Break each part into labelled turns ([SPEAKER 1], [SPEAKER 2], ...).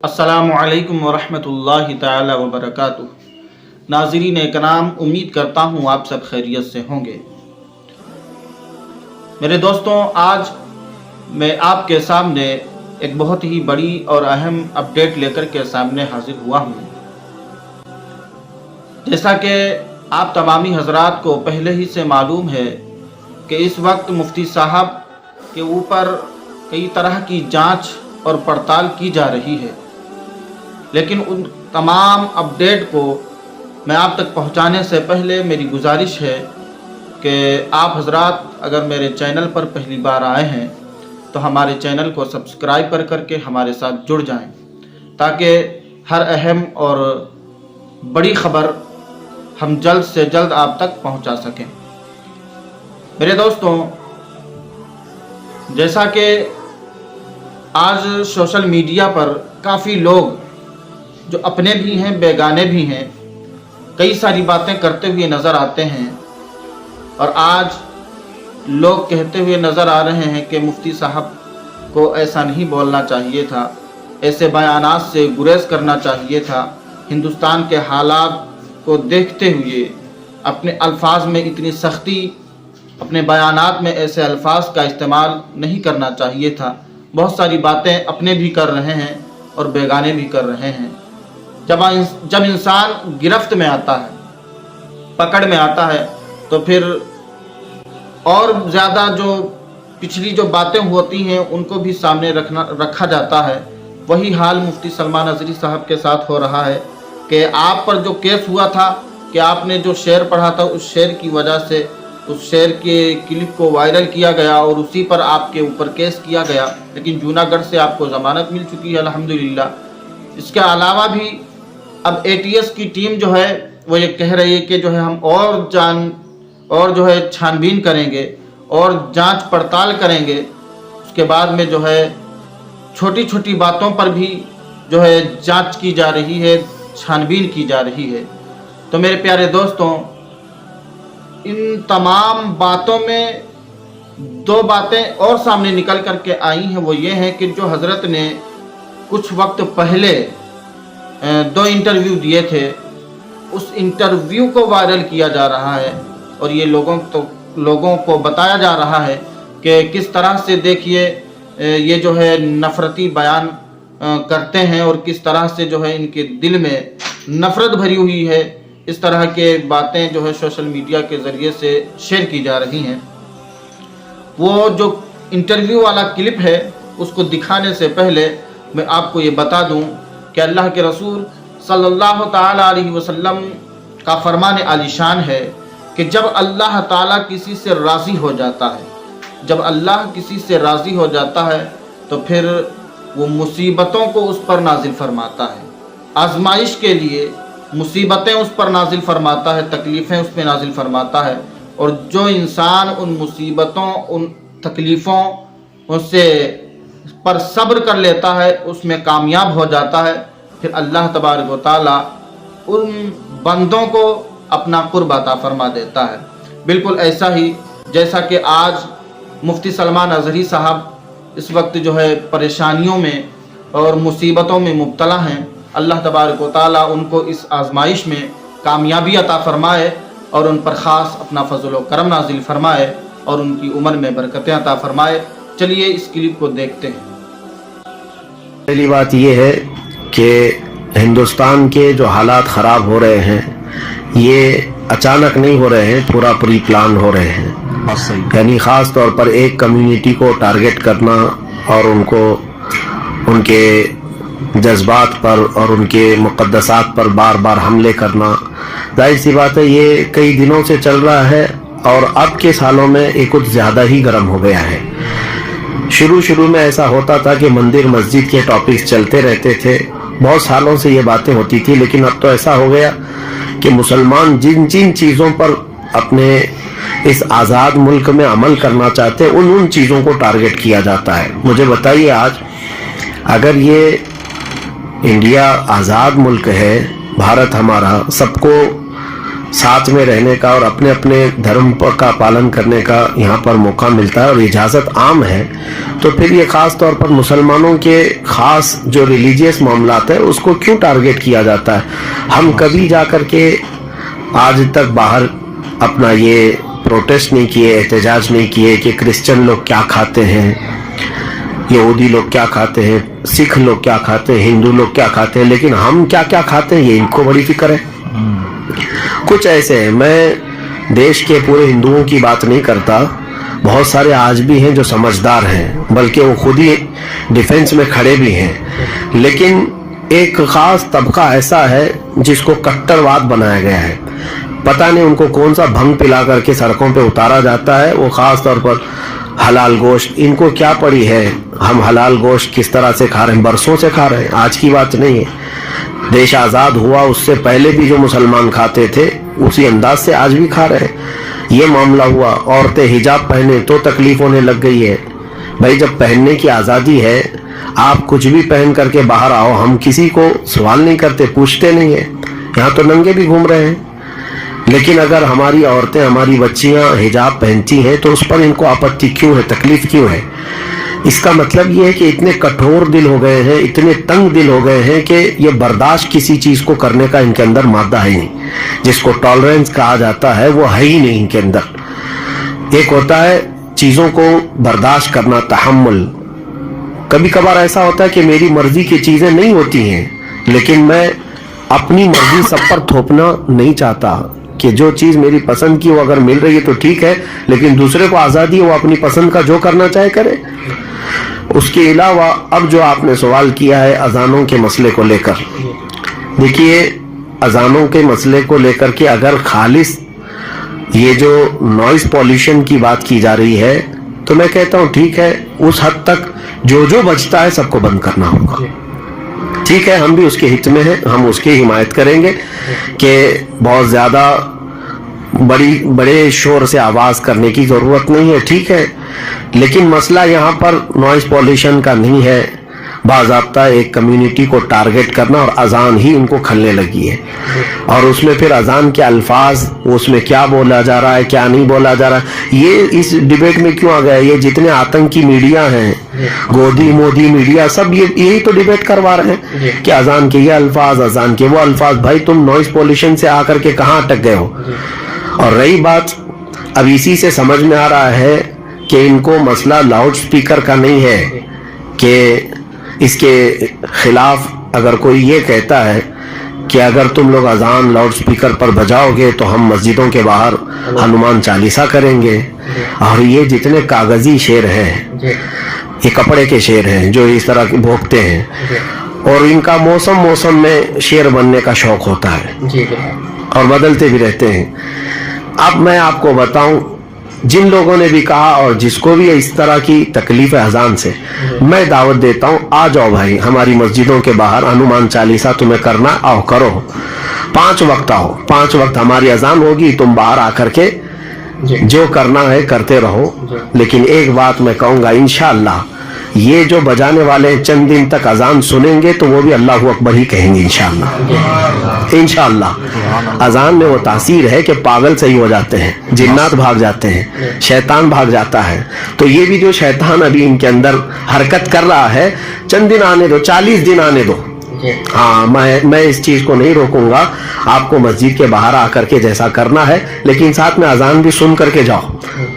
[SPEAKER 1] अस्सलामु अलैकुम वरहमतुल्लाहि ताला वबरकातुह। नाज़रीन इकराम, उम्मीद करता हूँ आप सब खैरियत से होंगे। मेरे दोस्तों, आज मैं आपके सामने एक बहुत ही बड़ी और अहम अपडेट लेकर के सामने हाजिर हुआ हूँ। जैसा कि आप तमामी हजरात को पहले ही से मालूम है कि इस वक्त मुफ्ती साहब के ऊपर कई तरह की जांच और पड़ताल की जा रही है, लेकिन उन तमाम अपडेट को मैं आप तक पहुंचाने से पहले मेरी गुजारिश है कि आप हजरात अगर मेरे चैनल पर पहली बार आए हैं तो हमारे चैनल को सब्सक्राइब करके हमारे साथ जुड़ जाएं, ताकि हर अहम और बड़ी खबर हम जल्द से जल्द आप तक पहुंचा सकें। मेरे दोस्तों, जैसा कि आज सोशल मीडिया पर काफ़ी लोग जो अपने भी हैं बेगाने भी हैं कई सारी बातें करते हुए नज़र आते हैं, और आज लोग कहते हुए नज़र आ रहे हैं कि मुफ्ती साहब को ऐसा नहीं बोलना चाहिए था, ऐसे बयानात से गुरेज करना चाहिए था, हिंदुस्तान के हालात को देखते हुए अपने अल्फाज में इतनी सख्ती, अपने बयानात में ऐसे अल्फाज का इस्तेमाल नहीं करना चाहिए था। बहुत सारी बातें अपने भी कर रहे हैं और बेगाने भी कर रहे हैं। जब इंसान गिरफ्त में आता है, पकड़ में आता है, तो फिर और ज़्यादा जो पिछली जो बातें होती हैं उनको भी सामने रखा जाता है। वही हाल मुफ्ती सलमान अज़हरी साहब के साथ हो रहा है कि आप पर जो केस हुआ था कि आपने जो शेर पढ़ा था, उस शेर की वजह से उस शेर के क्लिप को वायरल किया गया और उसी पर आपके ऊपर केस किया गया, लेकिन जूनागढ़ से आपको ज़मानत मिल चुकी है अल्हम्दुलिल्लाह। इसके अलावा भी अब एटीएस की टीम जो है वो ये कह रही है कि जो है हम और जो है छानबीन करेंगे और जांच पड़ताल करेंगे। उसके बाद में जो है छोटी छोटी बातों पर भी जो है जांच की जा रही है, छानबीन की जा रही है। तो मेरे प्यारे दोस्तों, इन तमाम बातों में दो बातें और सामने निकल करके आई हैं। वो ये हैं कि जो हज़रत ने कुछ वक्त पहले 2 इंटरव्यू दिए थे, उस इंटरव्यू को वायरल किया जा रहा है और ये लोगों को बताया जा रहा है कि किस तरह से देखिए ये जो है नफ़रती बयान करते हैं और किस तरह से जो है इनके दिल में नफ़रत भरी हुई है। इस तरह के बातें जो है सोशल मीडिया के ज़रिए से शेयर की जा रही हैं। वो जो इंटरव्यू वाला क्लिप है उसको दिखाने से पहले मैं आपको ये बता दूं कि अल्लाह के रसूल सल्लल्लाहु ताला अलैहि वसल्लम का फरमान आलिशान है कि जब अल्लाह ताला किसी से राज़ी हो जाता है, जब अल्लाह किसी से राज़ी हो जाता है तो फिर वो मुसीबतों को उस पर नाजिल फरमाता है, आजमाइश के लिए मुसीबतें उस पर नाजिल फरमाता है, तकलीफ़ें उस पर नाजिल फरमाता है। और जो इंसान उन मुसीबतों, उन तकलीफ़ों उससे पर सब्र कर लेता है, उसमें कामयाब हो जाता है, फिर अल्लाह तबारक व तआला उन बंदों को अपना कुर्ब अता फरमा देता है। बिल्कुल ऐसा ही जैसा कि आज मुफ्ती सलमान अज़हरी साहब इस वक्त जो है परेशानियों में और मुसीबतों में मुब्तला हैं। अल्लाह तबारक व तआला उनको इस आजमाइश में कामयाबी अता फरमाए और उन पर ख़ास अपना फजल व करम नाजिल फरमाए और उनकी उम्र में बरकतें अता फरमाए। चलिए इस क्लिप को देखते हैं।
[SPEAKER 2] पहली बात यह है कि हिंदुस्तान के जो हालात ख़राब हो रहे हैं ये अचानक नहीं हो रहे हैं, पूरा प्री प्लान हो रहे हैं। यानी ख़ास तौर पर एक कम्युनिटी को टारगेट करना और उनको उनके जज्बात पर और उनके मुक़द्दसात पर बार बार हमले करना, जाहिर सी बात है ये कई दिनों से चल रहा है और अब के सालों में ये कुछ ज़्यादा ही गर्म हो गया है। शुरू में ऐसा होता था कि मंदिर मस्जिद के टॉपिक्स चलते रहते थे, बहुत सालों से ये बातें होती थी, लेकिन अब तो ऐसा हो गया कि मुसलमान जिन जिन चीज़ों पर अपने इस आज़ाद मुल्क में अमल करना चाहते हैं उन चीज़ों को टारगेट किया जाता है। मुझे बताइए, आज अगर ये इंडिया आज़ाद मुल्क है, भारत हमारा सबको साथ में रहने का और अपने अपने धर्म का पालन करने का यहाँ पर मौका मिलता है और इजाज़त आम है, तो फिर ये ख़ास तौर पर मुसलमानों के ख़ास जो रिलीजियस मामलात है उसको क्यों टारगेट किया जाता है? हम कभी जा कर के आज तक बाहर अपना ये प्रोटेस्ट नहीं किए, एहतजाज नहीं किए कि क्रिश्चियन लोग क्या खाते हैं, यहूदी लोग क्या खाते हैं, सिख लोग क्या खाते हैं, हिंदू लोग क्या खाते हैं, लेकिन हम क्या क्या खाते हैं ये इनको बड़ी फिक्र है। कुछ ऐसे हैं, मैं देश के पूरे हिंदुओं की बात नहीं करता, बहुत सारे आज भी हैं जो समझदार हैं, बल्कि वो खुद ही डिफेंस में खड़े भी हैं, लेकिन एक खास तबका ऐसा है जिसको कट्टरवाद बनाया गया है। पता नहीं उनको कौन सा भंग पिला करके सड़कों पे उतारा जाता है। वो खास तौर पर हलाल गोश्त, इनको क्या पड़ी है हम हलाल गोश्त किस तरह से खा रहे हैं, बरसों से खा रहे हैं, आज की बात नहीं है। देश आज़ाद हुआ उससे पहले भी जो मुसलमान खाते थे उसी अंदाज से आज भी खा रहे हैं। ये मामला हुआ, औरतें हिजाब पहने तो तकलीफ होने लग गई है। भाई जब पहनने की आज़ादी है, आप कुछ भी पहन करके बाहर आओ, हम किसी को सवाल नहीं करते, पूछते नहीं है। यहाँ तो नंगे भी घूम रहे हैं, लेकिन अगर हमारी औरतें, हमारी बच्चियां हिजाब पहनती हैं तो उस पर इनको आपत्ति क्यों है, तकलीफ क्यों है? इसका मतलब ये है कि इतने कठोर दिल हो गए हैं, इतने तंग दिल हो गए हैं कि ये बर्दाश्त किसी चीज को करने का इनके अंदर मादा है नहीं, जिसको टॉलरेंस कहा जाता है वो है ही नहीं इनके अंदर। एक होता है चीजों को बर्दाश्त करना, तहम्मुल। कभी कभार ऐसा होता है कि मेरी मर्जी की चीजें नहीं होती हैं, लेकिन मैं अपनी मर्जी सब पर थोपना नहीं चाहता कि जो चीज मेरी पसंद की वो अगर मिल रही है तो ठीक है, लेकिन दूसरे को आजादी है वो अपनी पसंद का जो करना चाहे करे। उसके अलावा अब जो आपने सवाल किया है अजानों के मसले को लेकर, देखिए अजानों के मसले को लेकर के अगर खालिस ये जो नॉइज पॉल्यूशन की बात की जा रही है तो मैं कहता हूँ ठीक है, उस हद तक जो जो बचता है सबको बंद करना होगा। ठीक है, हम भी उसके हित में हैं, हम उसकी हिमायत करेंगे कि बहुत ज्यादा बड़े शोर से आवाज करने की जरूरत नहीं है, ठीक है, लेकिन मसला यहाँ पर नॉइज पॉल्यूशन का नहीं है, बाज़ाब्ता एक कम्युनिटी को टारगेट करना और अजान ही उनको खलने लगी है। और उसमें फिर अजान के अल्फाज, उसमें क्या बोला जा रहा है क्या नहीं बोला जा रहा है, ये इस डिबेट में क्यों आ गया? ये जितने आतंकी मीडिया हैं, गोदी मोदी मीडिया, सब यही तो डिबेट करवा रहे हैं कि अजान के ये अल्फाज, अजान के वो अल्फाज। भाई तुम नॉइज पॉल्यूशन से आकर के कहाँ अटक गए हो? और रही बात, अब इसी से समझ में आ रहा है कि इनको मसला लाउड स्पीकर का नहीं है, कि इसके खिलाफ अगर कोई ये कहता है कि अगर तुम लोग अजान लाउड स्पीकर पर बजाओगे तो हम मस्जिदों के बाहर हनुमान चालीसा करेंगे। और ये जितने कागजी शेर हैं, ये कपड़े के शेर हैं जो इस तरह के भोगते हैं, और इनका मौसम मौसम में शेर बनने का शौक होता है और बदलते भी रहते हैं। अब मैं आपको बताऊं, जिन लोगों ने भी कहा और जिसको भी इस तरह की तकलीफ है अजान से, मैं दावत देता हूं, आ जाओ भाई हमारी मस्जिदों के बाहर, हनुमान चालीसा तुम्हें करना, आओ करो, 5 वक्त आओ, 5 वक्त हमारी अजान होगी, तुम बाहर आकर के जो करना है करते रहो। लेकिन एक बात मैं कहूंगा, इंशाअल्लाह ये जो बजाने वाले चंद दिन तक अजान सुनेंगे तो वो भी अल्लाहु अकबर ही कहेंगे इंशाअल्लाह। इंशाअल्लाह अजान में वो तासीर है कि पागल सही हो जाते हैं, जिन्नात भाग जाते हैं, शैतान भाग जाता है। तो ये भी जो शैतान अभी इनके अंदर हरकत कर रहा है, चंद दिन आने दो, 40 दिन आने दो। हाँ, मैं इस चीज को नहीं रोकूंगा, आपको मस्जिद के बाहर आकर के जैसा करना है, लेकिन साथ में अजान भी सुन करके जाओ।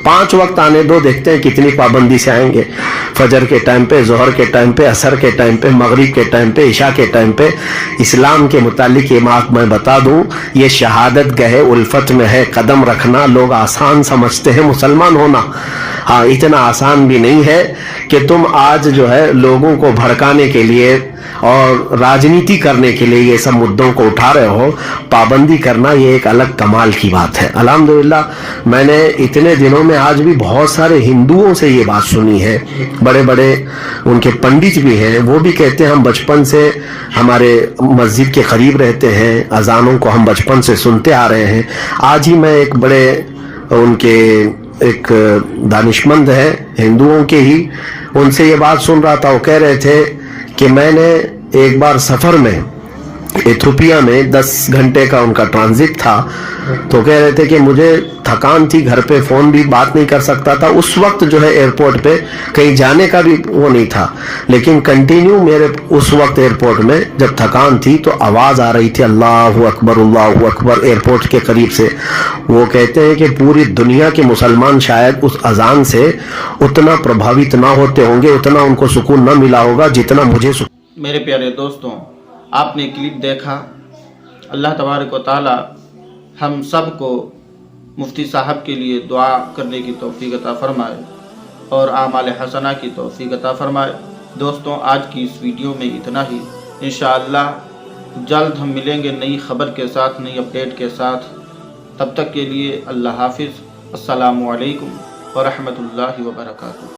[SPEAKER 2] 5 वक्त आने दो, देखते हैं कितनी पाबंदी से आएंगे। फजर के टाइम पे, जोहर के टाइम पे, असर के टाइम पे, मगरिब के टाइम पे, इशा के टाइम पे। इस्लाम के मुतालिक ये बात मैं बता दूं, ये शहादत गहे उल्फत में है कदम रखना। लोग आसान समझते हैं मुसलमान होना, हाँ इतना आसान भी नहीं है कि तुम आज जो है लोगों को भड़काने के लिए और राजनीति करने के लिए ये सब मुद्दों को उठा रहे हो। पाबंदी करना ये एक अलग कमाल की बात है। अल्हम्दुलिल्लाह मैंने इतने दिनों में आज भी बहुत सारे हिंदुओं से ये बात सुनी है, बड़े बड़े उनके पंडित भी हैं, वो भी कहते हैं हम बचपन से हमारे मस्जिद के करीब रहते हैं, अजानों को हम बचपन से सुनते आ रहे हैं। आज ही मैं एक बड़े उनके एक दानिशमंद है हिंदुओं के ही, उनसे ये बात सुन रहा था। वो कह रहे थे कि मैंने एक बार सफर में ایتھوپیا میں 10 گھنٹے کا ان کا ٹرانزٹ تھا، تو کہہ رہے تھے کہ مجھے تھکان تھی، گھر پہ فون بھی بات نہیں کر سکتا تھا اس وقت، جو ہے ایئرپورٹ پہ کہیں جانے کا بھی وہ نہیں تھا، لیکن کنٹینیو میرے اس وقت ایئرپورٹ میں جب تھکان تھی تو آواز آ رہی تھی اللہ اکبر ایئرپورٹ کے قریب سے۔ وہ کہتے ہیں کہ پوری دنیا کے مسلمان شاید اس اذان سے اتنا پربھاوت نہ ہوتے ہوں گے، اتنا ان کو سکون نہ ملا ہوگا جتنا مجھے سکون۔
[SPEAKER 1] میرے پیارے دوستوں، آپ نے کلپ دیکھا۔ اللہ تبارک و تعالی ہم سب کو مفتی صاحب کے لیے دعا کرنے کی توفیق عطا فرمائے اور اعمال حسنہ کی توفیق عطا فرمائے۔ دوستوں، آج کی اس ویڈیو میں اتنا ہی۔ انشاءاللہ جلد ہم ملیں گے نئی خبر کے ساتھ، نئی اپڈیٹ کے ساتھ۔ تب تک کے لیے اللہ حافظ۔ السلام علیکم ورحمۃ اللہ وبرکاتہ۔